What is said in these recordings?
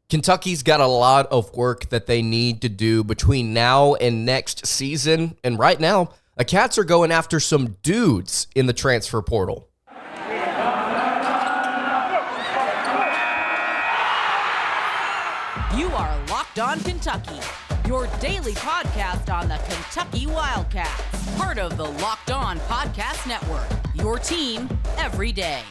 Kentucky's got a lot of work that they need to do between now and next season. And right now, the Cats are going after some dudes in the transfer portal. You are Locked On Kentucky, your daily podcast on the Kentucky Wildcats. Part of the Locked On Podcast Network, your team every day.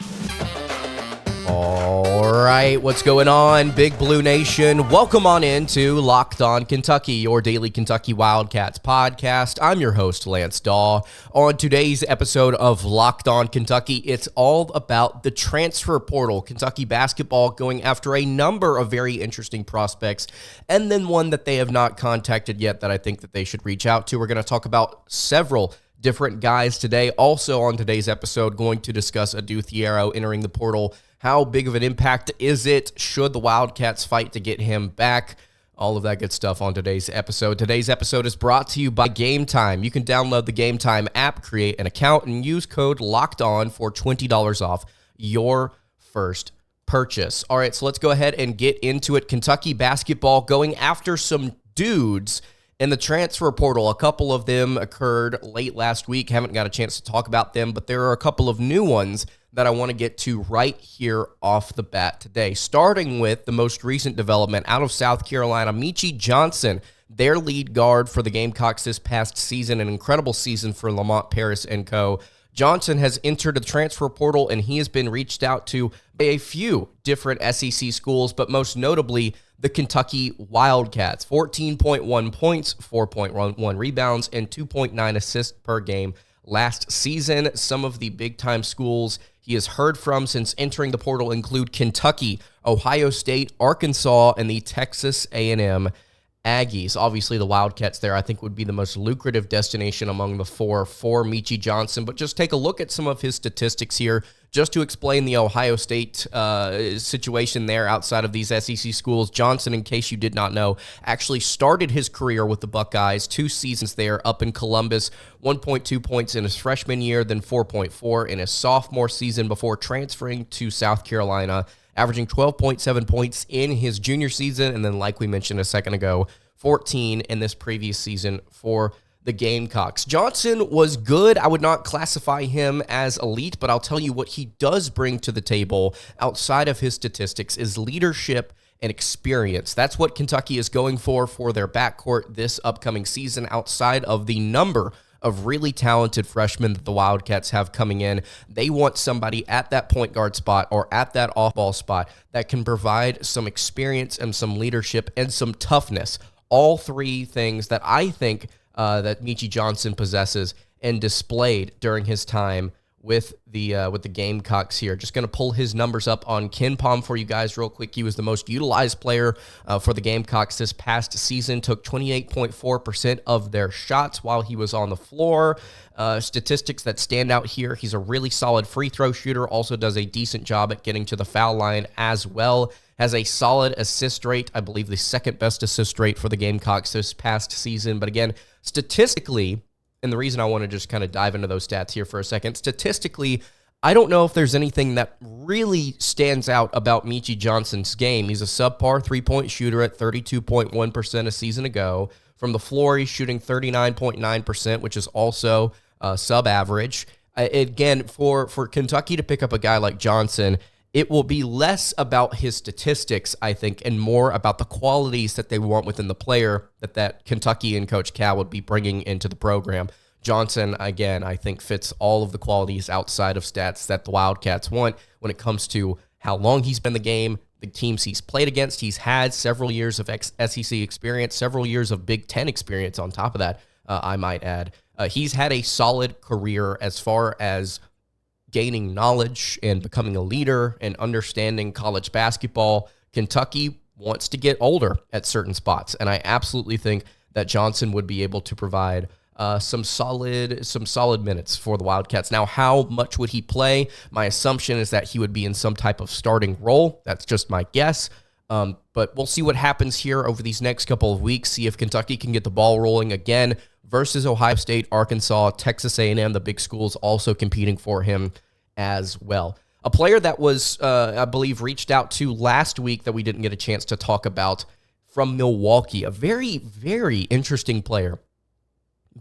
All right, what's going on, Big Blue Nation? Welcome on into Locked On Kentucky, your daily Kentucky Wildcats podcast. I'm your host, Lance Dawe. On today's episode of Locked On Kentucky, it's all about the transfer portal. Kentucky basketball going after a number of very interesting prospects, and then one that they have not contacted yet that I think that they should reach out to. We're going to talk about several different guys today. Also on today's episode, going to discuss Adou Thiero entering the portal. How big of an impact is it? Should the Wildcats fight to get him back? All of that good stuff on today's episode. Today's episode is brought to you by Game Time. You can download the Game Time app, create an account, and use code LOCKEDON for $20 off your first purchase. All right, so let's go ahead and get into it. Kentucky basketball going after some dudes in the transfer portal. A couple of them occurred late last week. Haven't got a chance to talk about them, but there are a couple of new ones that I want to get to right here off the bat today. Starting with the most recent development out of South Carolina, Meechie Johnson, their lead guard for the Gamecocks this past season, an incredible season for Lamont Paris and co. Johnson has entered the transfer portal, and he has been reached out to by a few different SEC schools, but most notably the Kentucky Wildcats. 14.1 points, 4.1 rebounds, and 2.9 assists per game last season. Some of the big-time schools he has heard from since entering the portal include Kentucky, Ohio State, Arkansas, and the Texas A&M Aggies. Obviously, the Wildcats there, I think, would be the most lucrative destination among the four for Meechie Johnson. But just take a look at some of his statistics here, just to explain the Ohio State situation there outside of these SEC schools. Johnson, in case you did not know, actually started his career with the Buckeyes, 2 seasons there up in Columbus, 1.2 points in his freshman year, then 4.4 in his sophomore season before transferring to South Carolina, averaging 12.7 points in his junior season, and then, like we mentioned a second ago, 14 in this previous season for the Gamecocks. Johnson was good. I would not classify him as elite, but I'll tell you what he does bring to the table outside of his statistics is leadership and experience. That's what Kentucky is going for their backcourt this upcoming season, outside of the number of really talented freshmen that the Wildcats have coming in. They want somebody at that point guard spot or at that off-ball spot that can provide some experience and some leadership and some toughness. All three things that I think that Meechie Johnson possesses and displayed during his time with the Gamecocks here. Just going to pull his numbers up on KenPom for you guys real quick. He was the most utilized player for the Gamecocks this past season, took 28.4% of their shots while he was on the floor. Statistics that stand out here, he's a really solid free throw shooter, also does a decent job at getting to the foul line as well. Has a solid assist rate, I believe the second best assist rate for the Gamecocks this past season. But again, statistically, and the reason I want to just kind of dive into those stats here for a second, statistically, I don't know if there's anything that really stands out about Meechie Johnson's game. He's a subpar three-point shooter at 32.1% a season ago. From the floor, he's shooting 39.9%, which is also sub-average. Again, for Kentucky to pick up a guy like Johnson, it will be less about his statistics, I think, and more about the qualities that they want within the player that Kentucky and Coach Cal would be bringing into the program. Johnson, again, I think fits all of the qualities outside of stats that the Wildcats want when it comes to how long he's been in the game, the teams he's played against. He's had several years of SEC experience, several years of Big Ten experience on top of that, I might add. He's had a solid career as far as gaining knowledge and becoming a leader and understanding college basketball. Kentucky wants to get older at certain spots, and I absolutely think that Johnson would be able to provide some solid minutes for the Wildcats. Now, how much would he play? My assumption is that he would be in some type of starting role. That's just my guess. But we'll see what happens here over these next couple of weeks, see if Kentucky can get the ball rolling again versus Ohio State, Arkansas, Texas A&M, the big schools also competing for him as well. A player that was, I believe, reached out to last week that we didn't get a chance to talk about from Milwaukee. A very, very interesting player.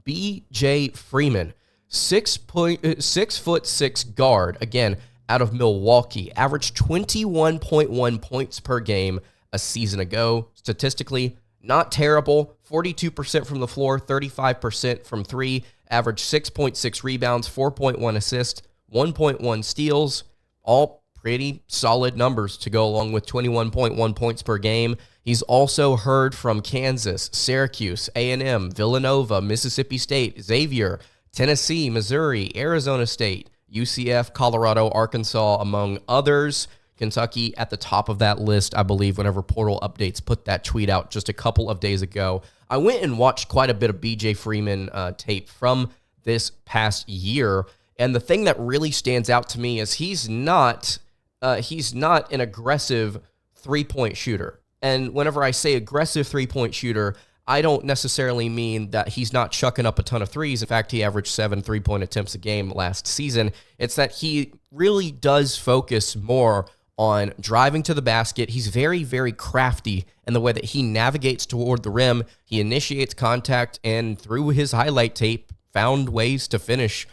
BJ Freeman, 6'6" guard, again, out of Milwaukee, averaged 21.1 points per game a season ago. Statistically, not terrible. 42% from the floor, 35% from three, averaged 6.6 rebounds, 4.1 assists, 1.1 steals, all pretty solid numbers to go along with 21.1 points per game. He's also heard from Kansas, Syracuse, A&M, Villanova, Mississippi State, Xavier, Tennessee, Missouri, Arizona State, UCF, Colorado, Arkansas, among others. Kentucky at the top of that list, I believe, whenever Portal Updates put that tweet out just a couple of days ago. I went and watched quite a bit of BJ Freeman tape from this past year, and the thing that really stands out to me is he's not an aggressive three-point shooter. And whenever I say aggressive three-point shooter, I don't necessarily mean that he's not chucking up a ton of threes. In fact, he averaged 7 3-point attempts a game last season. It's that he really does focus more on driving to the basket. He's very, very crafty in the way that he navigates toward the rim. He initiates contact, and through his highlight tape, found ways to finish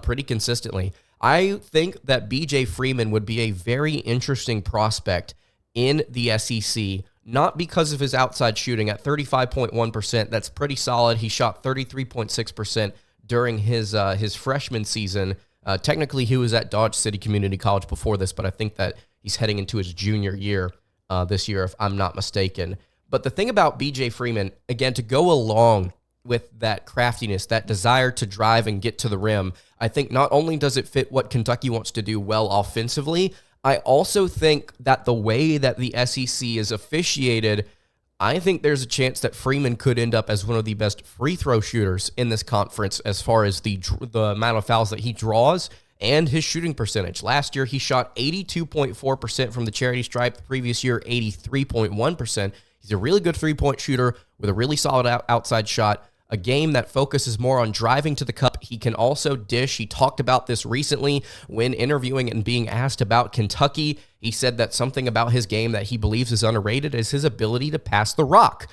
pretty consistently. I think that BJ Freeman would be a very interesting prospect in the SEC, not because of his outside shooting at 35.1%. That's pretty solid. He shot 33.6% during his freshman season. Technically, he was at Dodge City Community College before this, but I think that he's heading into his junior year this year, if I'm not mistaken. But the thing about BJ Freeman, again, to go along with that craftiness, that desire to drive and get to the rim, I think not only does it fit what Kentucky wants to do well offensively, I also think that the way that the SEC is officiated, I think there's a chance that Freeman could end up as one of the best free throw shooters in this conference as far as the amount of fouls that he draws and his shooting percentage. Last year, he shot 82.4% from the charity stripe. The previous year, 83.1%. He's a really good three-point shooter with a really solid outside shot, a game that focuses more on driving to the cup. He can also dish. He talked about this recently when interviewing and being asked about Kentucky. He said that something about his game that he believes is underrated is his ability to pass the rock.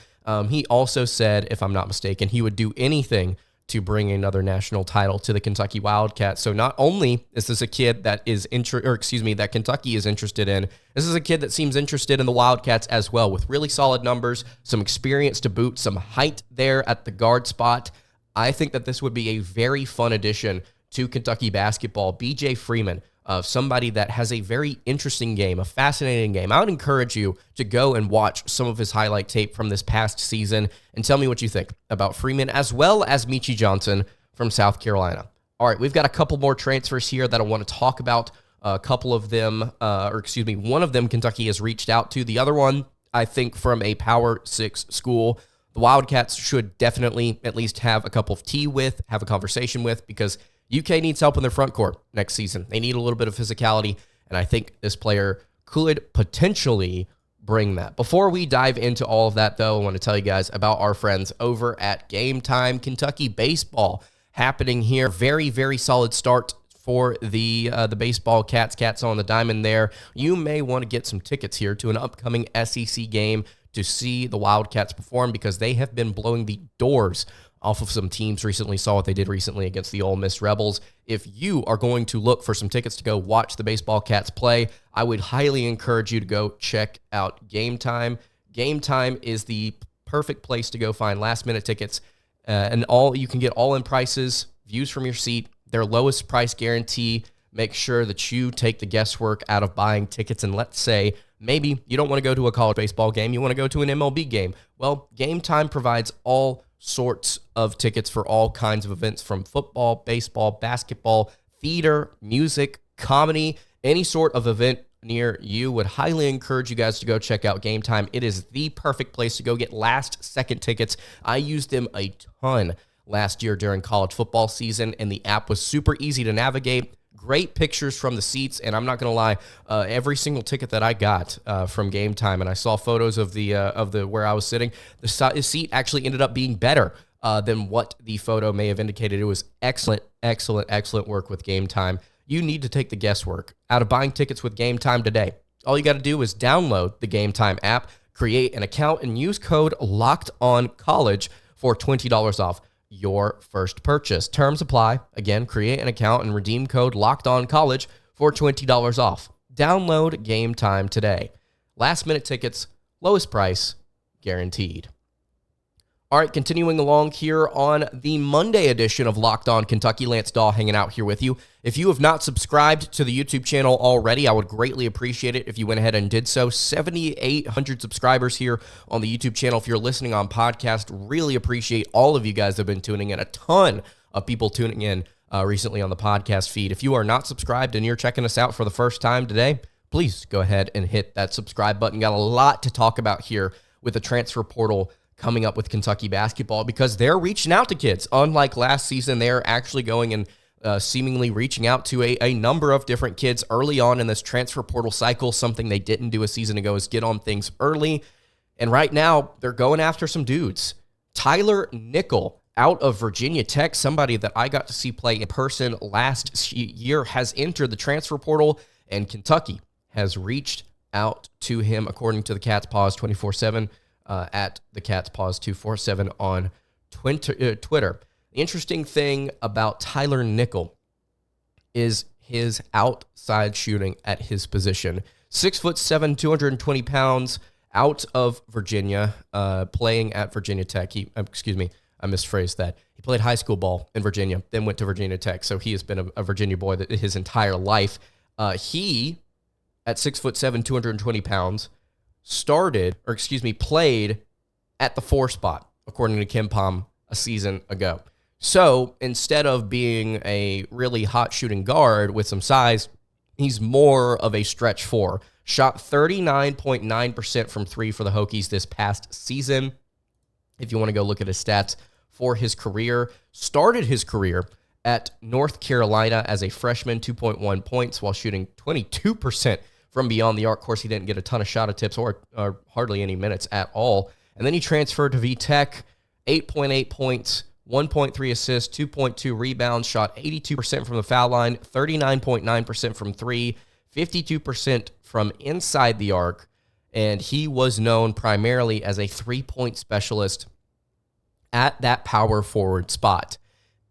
He also said, if I'm not mistaken, he would do anything to bring another national title to the Kentucky Wildcats. So not only is this a kid that that Kentucky is interested in, this is a kid that seems interested in the Wildcats as well, with really solid numbers, some experience to boot, some height there at the guard spot. I think that this would be a very fun addition to Kentucky basketball. BJ Freeman, somebody that has a very interesting game, a fascinating game. I would encourage you to go and watch some of his highlight tape from this past season and tell me what you think about Freeman, as well as Meechie Johnson from South Carolina. All right, we've got a couple more transfers here that I want to talk about. A couple of them, one of them Kentucky has reached out to. The other one, I think, from a Power 6 school, the Wildcats should definitely at least have a cup of tea with, have a conversation with, because UK needs help in their front court next season. They need a little bit of physicality, and I think this player could potentially bring that. Before we dive into all of that, though, I want to tell you guys about our friends over at Game Time. Kentucky baseball happening here. Very, very solid start for the baseball Cats on the diamond there. You may want to get some tickets here to an upcoming SEC game to see the Wildcats perform, because they have been blowing the doors off of some teams recently. Saw what they did recently against the Ole Miss Rebels. If you are going to look for some tickets to go watch the baseball Cats play, I would highly encourage you to go check out Game Time. Game Time is the perfect place to go find last-minute tickets, and you can get all-in prices, views from your seat, their lowest price guarantee. Make sure that you take the guesswork out of buying tickets. And let's say maybe you don't want to go to a college baseball game, you want to go to an MLB game. Well, Game Time provides all sorts of tickets for all kinds of events, from football, baseball, basketball, theater, music, comedy, any sort of event near you. Would highly encourage you guys to go check out Game Time. It is the perfect place to go get last-second tickets. I used them a ton last year during college football season, and the app was super easy to navigate. Great pictures from the seats, and I'm not going to lie, every single ticket that I got from Game Time, and I saw photos of the where I was sitting, the seat actually ended up being better than what the photo may have indicated. It was excellent, excellent, excellent work with Game Time. you need to take the guesswork out of buying tickets with Game Time today. All you got to do is download the Game Time app, create an account, and use code LOCKEDONCollege for $20 off your first purchase. Terms apply. Again, create an account and redeem code LOCKEDONCollege for $20 off. Download Game Time today. Last minute tickets, lowest price, guaranteed. All right, continuing along here on the Monday edition of Locked On Kentucky, Lance Dawe hanging out here with you. If you have not subscribed to the YouTube channel already, I would greatly appreciate it if you went ahead and did so. 7,800 subscribers here on the YouTube channel. If you're listening on podcast, really appreciate all of you guys that have been tuning in. A ton of people tuning in recently on the podcast feed. If you are not subscribed and you're checking us out for the first time today, please go ahead and hit that subscribe button. Got a lot to talk about here with the transfer portal coming up with Kentucky basketball, because they're reaching out to kids. Unlike last season, they're actually going and seemingly reaching out to a number of different kids early on in this transfer portal cycle. Something they didn't do a season ago is get on things early. And right now, they're going after some dudes. Tyler Nickel out of Virginia Tech, somebody that I got to see play in person last year, has entered the transfer portal, and Kentucky has reached out to him, according to the Cats Pause 24/7. At the Cats Pause 247 on Twitter. The interesting thing about Tyler Nickel is his outside shooting at his position. 6'7", 220 pounds, out of Virginia, playing at Virginia Tech. I misphrased that. He played high school ball in Virginia, then went to Virginia Tech. So he has been a Virginia boy his entire life. He, at 6'7", 220 pounds, played at the 4 spot, according to KenPom a season ago. So instead of being a really hot shooting guard with some size, he's more of a stretch 4. Shot 39.9% from 3 for the Hokies this past season. If you want to go look at his stats for his career, started his career at North Carolina as a freshman, 2.1 points while shooting 22% from beyond the arc. Of course, he didn't get a ton of shot attempts or hardly any minutes at all. And then he transferred to VTech, 8.8 points, 1.3 assists, 2.2 rebounds, shot 82% from the foul line, 39.9% from 3, 52% from inside the arc. And he was known primarily as a 3-point specialist at that power forward spot.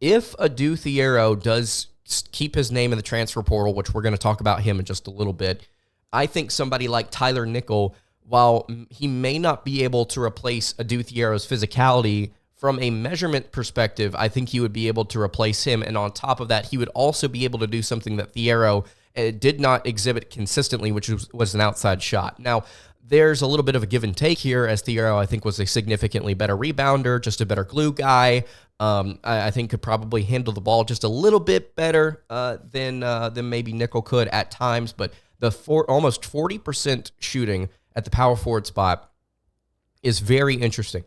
If Adou Thiero does keep his name in the transfer portal, which we're going to talk about him in just a little bit, I think somebody like Tyler Nickel, while he may not be able to replace Adou Thiero's physicality from a measurement perspective, I think he would be able to replace him. And on top of that, he would also be able to do something that Theiro did not exhibit consistently, which was an outside shot. Now, there's a little bit of a give and take here, as Theiro, I think, was a significantly better rebounder, just a better glue guy. I think could probably handle the ball just a little bit better than maybe Nickel could at times, but almost 40% shooting at the power forward spot is very interesting,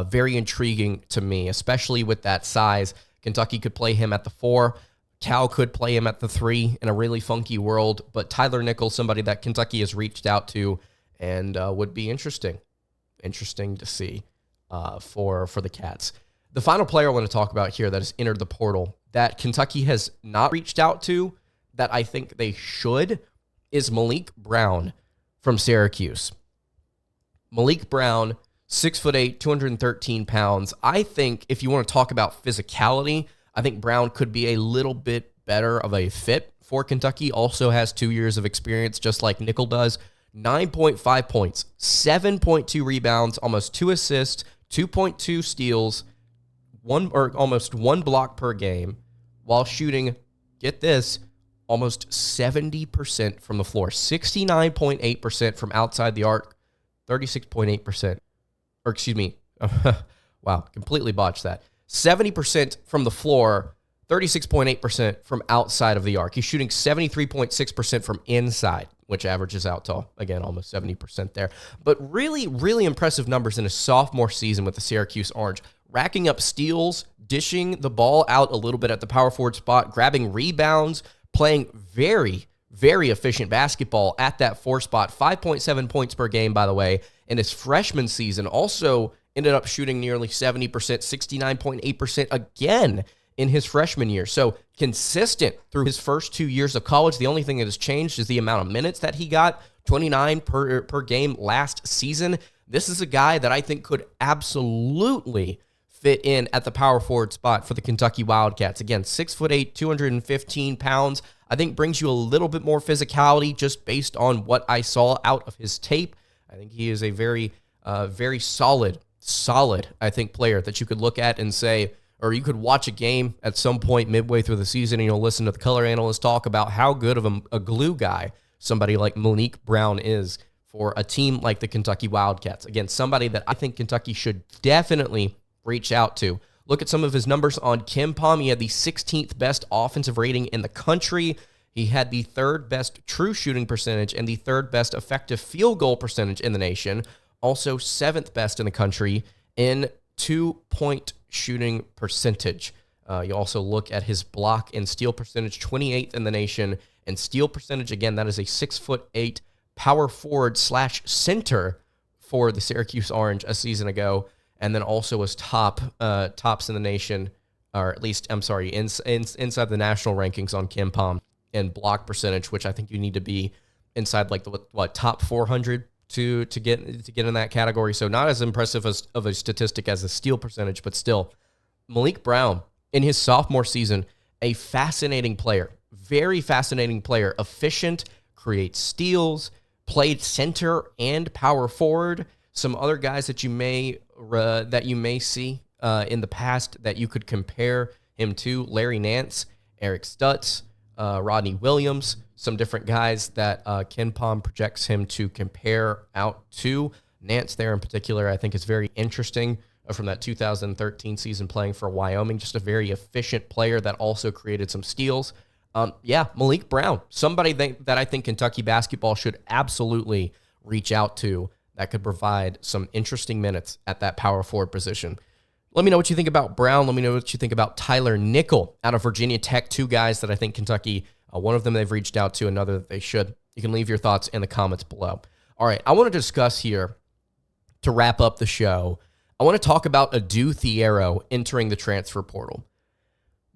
very intriguing to me, especially with that size. Kentucky could play him at the 4. Cal could play him at the 3 in a really funky world, but Tyler Nickel, somebody that Kentucky has reached out to and would be interesting to see for the Cats. The final player I want to talk about here that has entered the portal that Kentucky has not reached out to, that I think they should, is Malik Brown from Syracuse. Malik Brown, 6'8", 213 pounds. I think if you want to talk about physicality, I think Brown could be a little bit better of a fit for Kentucky. Also has 2 years of experience, just like Nickel does. 9.5 points, 7.2 rebounds, almost 2 assists, 2.2 steals, almost 1 block per game, while shooting, get this, almost 70% from the floor, 69.8% from outside the arc, 36.8%, or excuse me, wow, completely botched that. 70% from the floor, 36.8% from outside of the arc. He's shooting 73.6% from inside, which averages out to, again, almost 70% there. But really, really impressive numbers in his sophomore season with the Syracuse Orange, racking up steals, dishing the ball out a little bit at the power forward spot, grabbing rebounds, playing very, very efficient basketball at that 4 spot. 5.7 points per game, by the way, in his freshman season. Also ended up shooting nearly 70%, 69.8% again in his freshman year. So consistent through his first 2 years of college. The only thing that has changed is the amount of minutes that he got, 29 per game last season. This is a guy that I think could absolutely fit in at the power forward spot for the Kentucky Wildcats. Again, 6'8", 215 pounds. I think brings you a little bit more physicality just based on what I saw out of his tape. I think he is a very solid, I think, player that you could look at and say, or you could watch a game at some point midway through the season and you'll listen to the color analyst talk about how good of a glue guy somebody like Malik Brown is for a team like the Kentucky Wildcats. Again, somebody that I think Kentucky should definitely reach out to. Look at some of his numbers on KenPom. He had the 16th best offensive rating in the country. He had the 3rd best true shooting percentage and the 3rd best effective field goal percentage in the nation. Also 7th best in the country in 2-point shooting percentage. You also look at his block and steal percentage, 28th in the nation. And steal percentage, again, that is a 6'8" power forward / center for the Syracuse Orange a season ago. And then also was tops in the nation, or at least, I'm sorry, inside the national rankings on KenPom and block percentage, which I think you need to be inside like the top 400 to get in that category. So not as impressive of a statistic as the steal percentage, but still, Malik Brown in his sophomore season, a fascinating player, very fascinating player, efficient, creates steals, played center and power forward. Some other guys that you may see in the past that you could compare him to: Larry Nance, Eric Stutz, Rodney Williams, some different guys that KenPom projects him to compare out to. Nance there in particular, I think, is very interesting from that 2013 season playing for Wyoming. Just a very efficient player that also created some steals. Malik Brown, somebody that I think Kentucky basketball should absolutely reach out to, that could provide some interesting minutes at that power forward position. Let me know what you think about Brown. Let me know what you think about Tyler Nickel out of Virginia Tech. 2 guys that I think Kentucky, one of them they've reached out to, another that they should. You can leave your thoughts in the comments below. All right, I want to discuss here, to wrap up the show, I want to talk about Adou Thiero entering the transfer portal.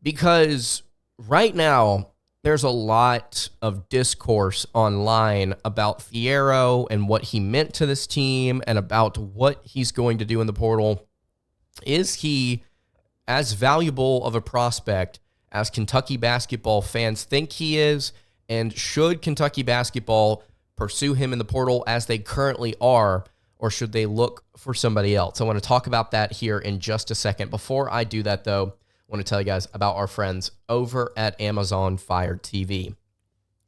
Because right now, there's a lot of discourse online about Theiro and what he meant to this team and about what he's going to do in the portal. Is he as valuable of a prospect as Kentucky basketball fans think he is? And should Kentucky basketball pursue him in the portal as they currently are, or should they look for somebody else? I want to talk about that here in just a second. Before I do that, though, I want to tell you guys about our friends over at Amazon Fire TV.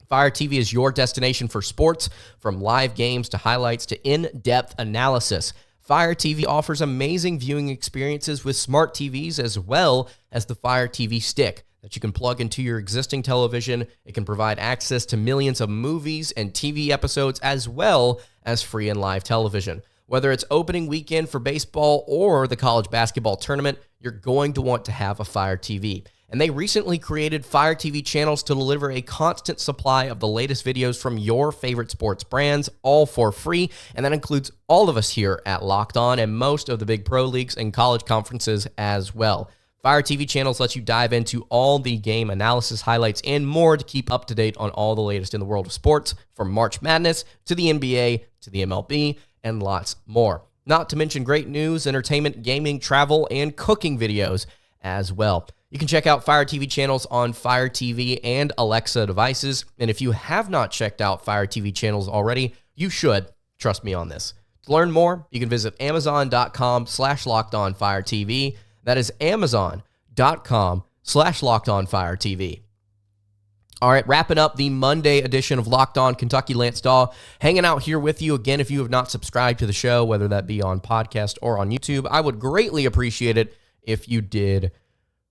Fire TV is your destination for sports, from live games to highlights to in-depth analysis. Fire TV offers amazing viewing experiences with smart TVs, as well as the Fire TV Stick that you can plug into your existing television. It can provide access to millions of movies and TV episodes, as well as free and live television. Whether it's opening weekend for baseball or the college basketball tournament, you're going to want to have a Fire TV. And they recently created Fire TV channels to deliver a constant supply of the latest videos from your favorite sports brands, all for free. And that includes all of us here at Locked On and most of the big pro leagues and college conferences as well. Fire TV channels let you dive into all the game analysis, highlights, and more to keep up to date on all the latest in the world of sports, from March Madness to the NBA to the MLB, and lots more. Not to mention great news, entertainment, gaming, travel, and cooking videos as well. You can check out Fire TV channels on Fire TV and Alexa devices. And if you have not checked out Fire TV channels already, you should. Trust me on this. To learn more, you can visit Amazon.com/LockedOnFireTV. That is Amazon.com/LockedOnFireTV. All right, wrapping up the Monday edition of Locked On Kentucky. Lance Dawe hanging out here with you again. If you have not subscribed to the show, whether that be on podcast or on YouTube, I would greatly appreciate it if you did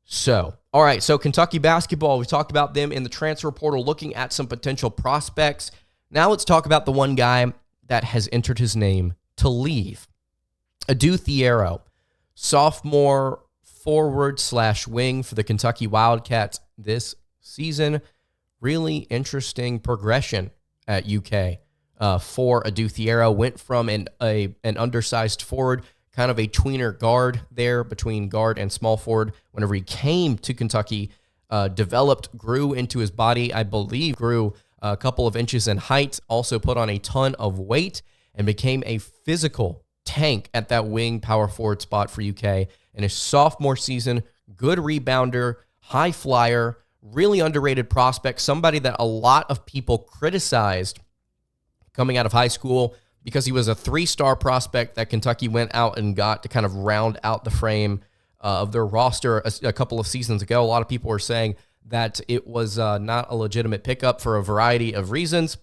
so. All right, so Kentucky basketball, we talked about them in the transfer portal, looking at some potential prospects. Now let's talk about the one guy that has entered his name to leave. Adou Thiero, sophomore forward/wing for the Kentucky Wildcats this season. Really interesting progression at UK for Adou Thiero. Went from an undersized forward, kind of a tweener guard there between guard and small forward. Whenever he came to Kentucky, developed, grew into his body, I believe grew a couple of inches in height, also put on a ton of weight, and became a physical tank at that wing power forward spot for UK. In his sophomore season, good rebounder, high flyer, really underrated prospect, somebody that a lot of people criticized coming out of high school because he was a 3-star prospect that Kentucky went out and got to kind of round out the frame of their roster a couple of seasons ago. A lot of people were saying that it was not a legitimate pickup for a variety of reasons.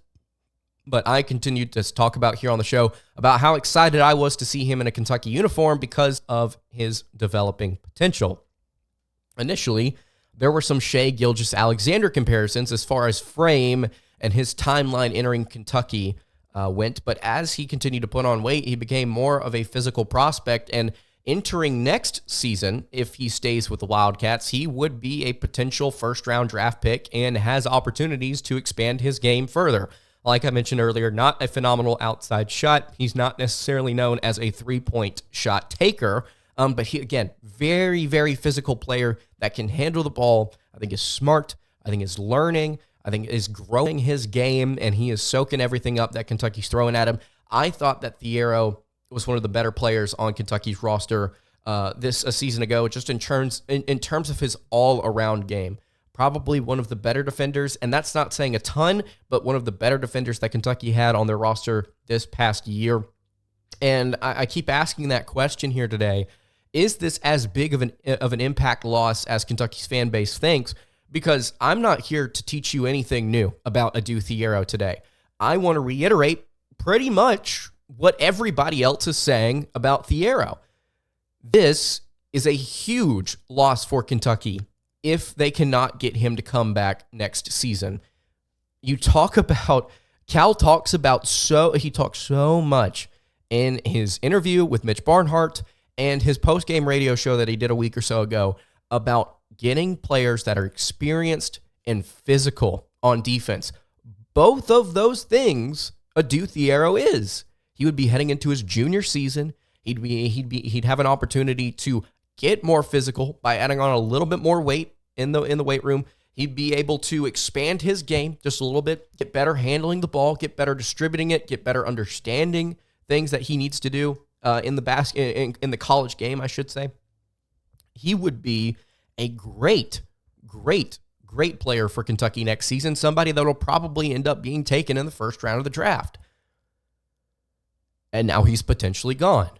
But I continued to talk about here on the show about how excited I was to see him in a Kentucky uniform because of his developing potential. Initially, there were some Shai Gilgeous-Alexander comparisons as far as frame and his timeline entering Kentucky went. But as he continued to put on weight, he became more of a physical prospect. And entering next season, if he stays with the Wildcats, he would be a potential first-round draft pick and has opportunities to expand his game further. Like I mentioned earlier, not a phenomenal outside shot. He's not necessarily known as a three-point shot taker, but he, again, very, very physical player that can handle the ball. I think is smart. I think is learning. I think is growing his game, and he is soaking everything up that Kentucky's throwing at him. I thought that Theiro was one of the better players on Kentucky's roster a season ago, just in terms of his all-around game. Probably one of the better defenders, and that's not saying a ton, but one of the better defenders that Kentucky had on their roster this past year. And I keep asking that question here today. Is this as big of an impact loss as Kentucky's fan base thinks? Because I'm not here to teach you anything new about Adou Thiero today. I want to reiterate pretty much what everybody else is saying about Theiro. This is a huge loss for Kentucky if they cannot get him to come back next season. You talk about, Cal talks so much in his interview with Mitch Barnhart and his post-game radio show that he did a week or so ago about getting players that are experienced and physical on defense. Both of those things Adou Thiero is. He would be heading into his junior season. He'd have an opportunity to get more physical by adding on a little bit more weight in the weight room. He'd be able to expand his game just a little bit, get better handling the ball, get better distributing it, get better understanding things that he needs to do in the college game, I should say. He would be a great player for Kentucky next season, somebody that will probably end up being taken in the first round of the draft. And now he's potentially gone.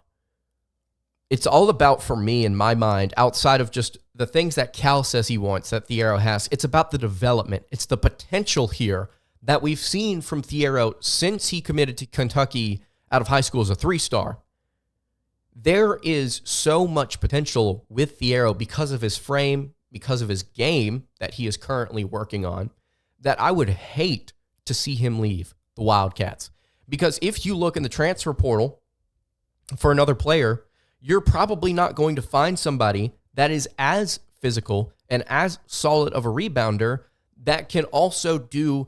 It's all about, for me, in my mind, outside of just the things that Cal says he wants, that Theiro has, it's about the development. It's the potential here that we've seen from Theiro since he committed to Kentucky out of high school as a 3-star. There is so much potential with Theiro because of his frame, because of his game that he is currently working on, that I would hate to see him leave the Wildcats. Because if you look in the transfer portal for another player, you're probably not going to find somebody that is as physical and as solid of a rebounder that can also do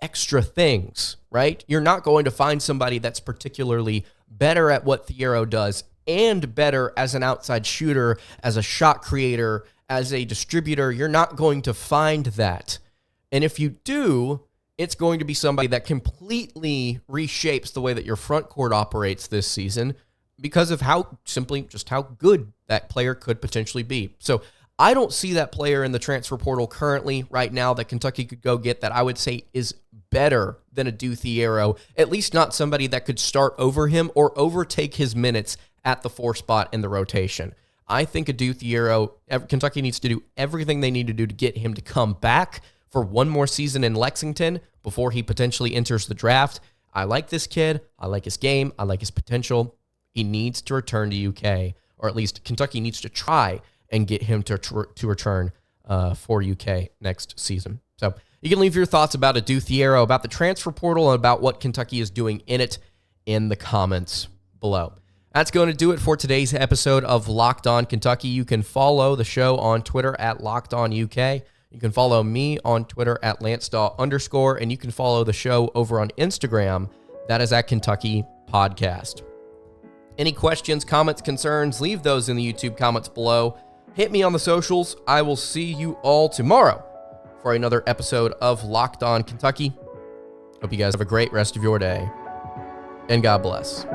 extra things, right? You're not going to find somebody that's particularly better at what Theiro does and better as an outside shooter, as a shot creator, as a distributor. You're not going to find that. And if you do, it's going to be somebody that completely reshapes the way that your front court operates this season because of how good that player could potentially be. So I don't see that player in the transfer portal currently right now that Kentucky could go get that I would say is better than Adou Thiero, at least not somebody that could start over him or overtake his minutes at the 4 spot in the rotation. I think Adou Thiero, Kentucky needs to do everything they need to do to get him to come back for one more season in Lexington before he potentially enters the draft. I like this kid. I like his game. I like his potential. He needs to return to UK, or at least Kentucky needs to try and get him to return for UK next season. So you can leave your thoughts about Adou Thiero, about the transfer portal, and about what Kentucky is doing in it in the comments below. That's going to do it for today's episode of Locked On Kentucky. You can follow the show on Twitter at LockedOnUK. You can follow me on Twitter at LanceDawe_, and you can follow the show over on Instagram. That is at Kentucky Podcast. Any questions, comments, concerns, leave those in the YouTube comments below. Hit me on the socials. I will see you all tomorrow for another episode of Locked On Kentucky. Hope you guys have a great rest of your day, and God bless.